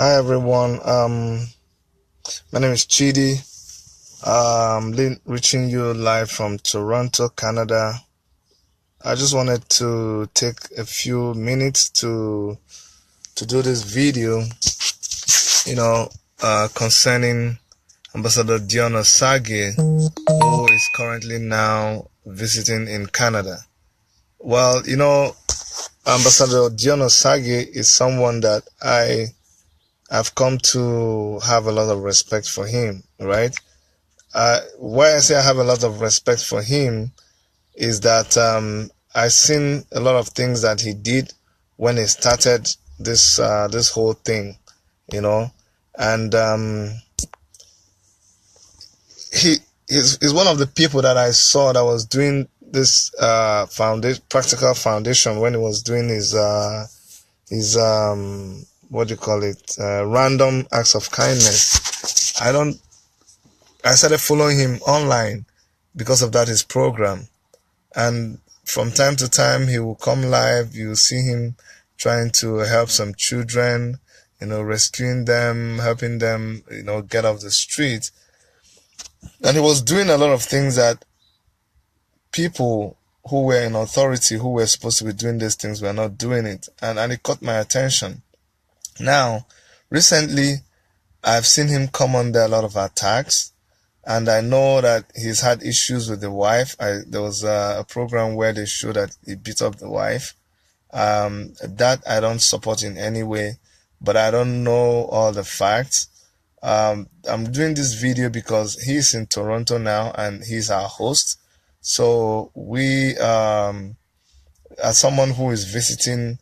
Hi everyone. My name is Chidi. Reaching you live from Toronto, Canada. I just wanted to take a few minutes to do this video, concerning Ambassador Dion Osagie, who is currently now visiting in Canada. Well, Ambassador Dion Osagie is someone that I've come to have a lot of respect for him, right? Why I say I have a lot of respect for him is that I've seen a lot of things that he did when he started this whole thing, and he's one of the people that I saw that was doing this practical foundation when he was doing his what do you call it, random acts of kindness. I started following him online because of that, his program. And from time to time, he will come live. You'll see him trying to help some children, rescuing them, helping them, get off the street. And he was doing a lot of things that people who were in authority, who were supposed to be doing these things, were not doing it. And it caught my attention. Now, recently, I've seen him come under a lot of attacks. And I know that he's had issues with the wife. There was a program where they showed that he beat up the wife. That I don't support in any way, but I don't know all the facts. I'm doing this video because he's in Toronto now and he's our host. So we, as someone who is visiting,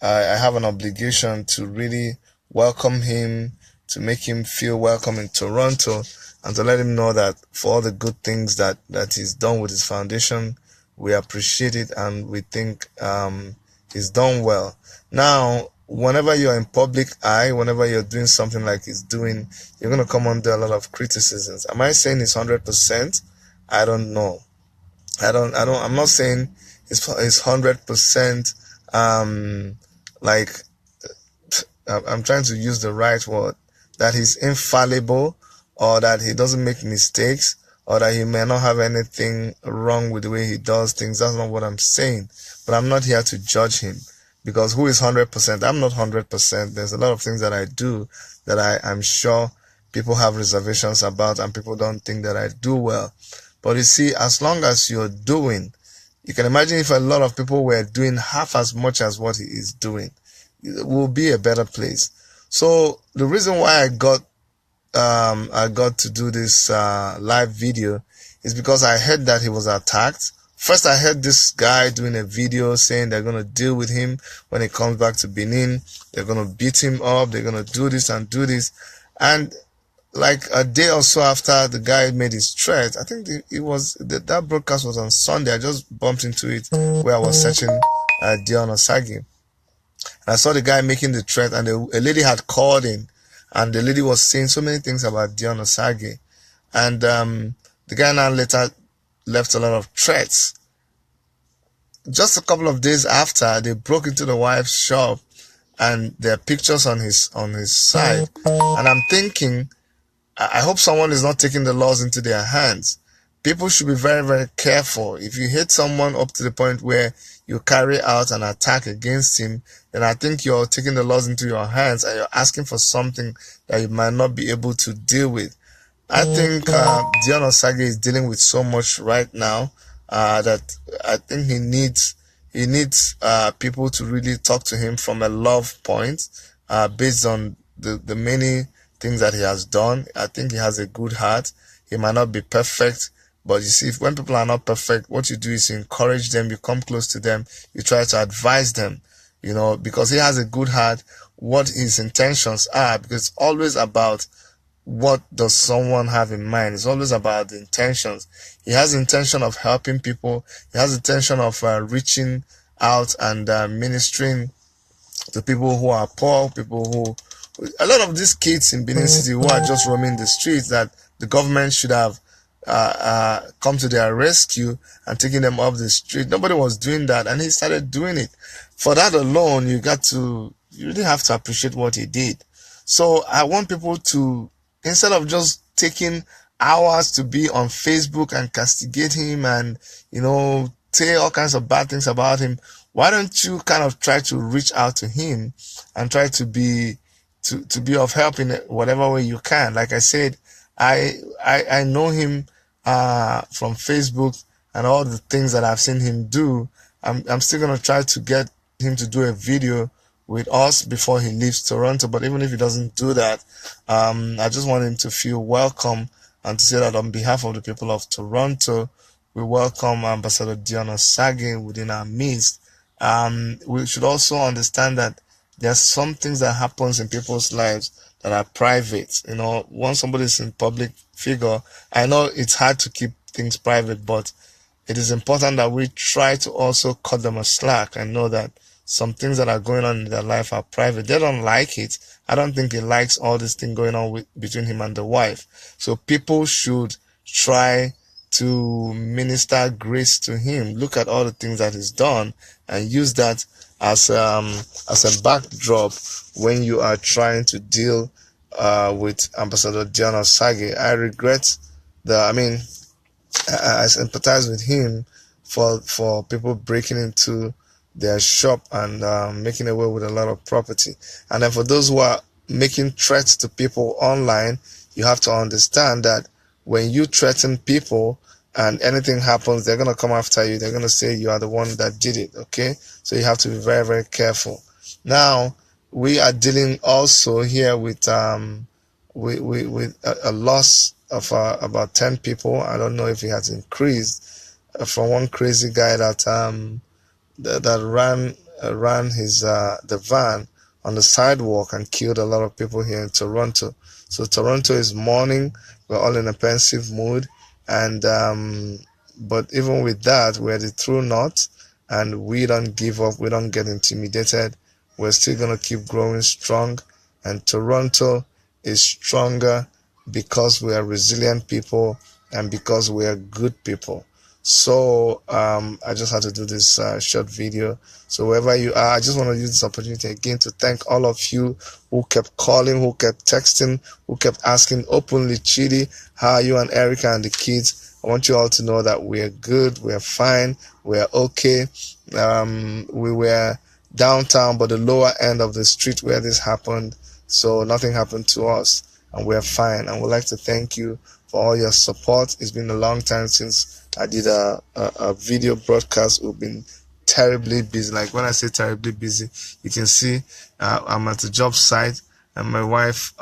I have an obligation to really welcome him, to make him feel welcome in Toronto, and to let him know that for all the good things that he's done with his foundation, we appreciate it and we think he's done well. Now, whenever you're in public eye, whenever you're doing something like he's doing, you're going to come under a lot of criticisms. Am I saying it's 100%? I don't know. I'm not saying it's 100%, I'm trying to use the right word, that he's infallible, or that he doesn't make mistakes, or that he may not have anything wrong with the way he does things. That's not what I'm saying. But I'm not here to judge him, because who is 100%? I'm not 100%. There's a lot of things that I do that I'm sure people have reservations about, and people don't think that I do well. But you see, as long as you're doing, you can imagine if a lot of people were doing half as much as what he is doing, it will be a better place. So the reason why I got to do this live video is because I heard that he was attacked. First, I heard this guy doing a video saying they're going to deal with him when he comes back to Benin. They're going to beat him up. They're going to do this and do this. And like a day or so after the guy made his threat, I think that broadcast was on Sunday. I just bumped into it where I was searching Dion Osagie. And I saw the guy making the threat, and a lady had called in. And the lady was saying so many things about Dion Osagie. And the guy now later left a lot of threats. Just a couple of days after, they broke into the wife's shop, and there are pictures on his side. And I'm thinking, I hope someone is not taking the laws into their hands. People should be very, very careful. If you hit someone up to the point where you carry out an attack against him, then I think you're taking the laws into your hands and you're asking for something that you might not be able to deal with. I think Dion Osagie is dealing with so much right now that I think he needs people to really talk to him from a love point, based on the many things that he has done. I think he has a good heart. He might not be perfect, but you see, when people are not perfect, what you do is you encourage them, you come close to them, you try to advise them, because he has a good heart, what his intentions are, because it's always about what does someone have in mind. It's always about the intentions. He has the intention of helping people. He has the intention of reaching out and ministering to people who are poor, a lot of these kids in Benin City who are just roaming the streets, that the government should have come to their rescue and taking them off the street. Nobody was doing that, and he started doing it. For that alone, you really have to appreciate what he did. So I want people to, instead of just taking hours to be on Facebook and castigate him and, say all kinds of bad things about him, why don't you kind of try to reach out to him and try to be of help in whatever way you can. Like I said, I know him from Facebook and all the things that I've seen him do. I'm still gonna try to get him to do a video with us before he leaves Toronto. But even if he doesn't do that, I just want him to feel welcome and to say that on behalf of the people of Toronto, we welcome Ambassador Dion Osagie within our midst. We should also understand that there's some things that happens in people's lives that are private. Once somebody is in public figure, I know it's hard to keep things private, but it is important that we try to also cut them a slack and know that some things that are going on in their life are private. They don't like it. I don't think he likes all this thing going on between him and the wife. So people should try to minister grace to him. Look at all the things that he's done and use that as a backdrop when you are trying to deal with Ambassador Dion Osagie. I sympathize with him for people breaking into their shop and making away with a lot of property. And then for those who are making threats to people online, you have to understand that when you threaten people and anything happens, they're going to come after you. They're going to say you are the one that did it, okay? So you have to be very, very careful. Now, we are dealing also here with a loss of about 10 people. I don't know if it has increased from one crazy guy that ran his the van on the sidewalk and killed a lot of people here in Toronto. So Toronto is mourning. We're all in a pensive mood, and but even with that, we're the true north, and we don't give up. We don't get intimidated. We're still gonna keep growing strong, and Toronto is stronger because we are resilient people and because we are good people. So I just had to do this short video. So wherever you are, I just want to use this opportunity again to thank all of you who kept calling, who kept texting, who kept asking openly, Chidi, how are you and Erica and the kids? I want you all to know that we're good, we're fine, we're okay. We were downtown, but the lower end of the street where this happened, so nothing happened to us, and we're fine. And we'd like to thank you for all your support. It's been a long time since I did a video broadcast. We've been terribly busy. Like when I say terribly busy, you can see I'm at the job site, and my wife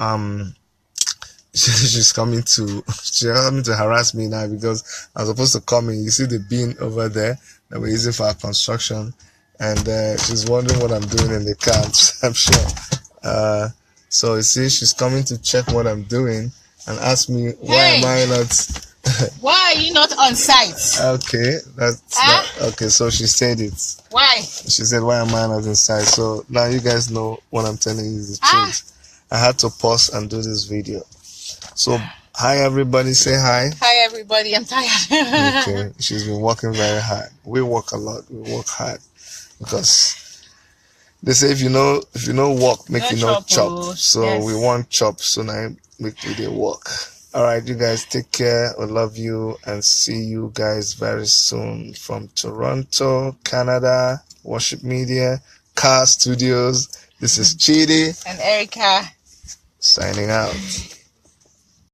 she's coming to harass me now because I'm supposed to come in. You see the bin over there that we're using for our construction, and she's wondering what I'm doing in the car. I'm sure. So you see, she's coming to check what I'm doing and ask me why am I not. Why are you not on site? Okay, okay. So she said it. Why? She said, "Why am I not on site?" So now you guys know what I'm telling you is the truth. I had to pause and do this video. So hi everybody, say hi. Hi everybody, I'm tired. Okay, she's been working very hard. We work a lot. We work hard because they say if you know work, make you know chop. So yes. We want chop, so now make we dey work. All right, you guys take care. I love you and see you guys very soon from Toronto, Canada, Worship Media, Car Studios. This is Chidi and Erica signing out.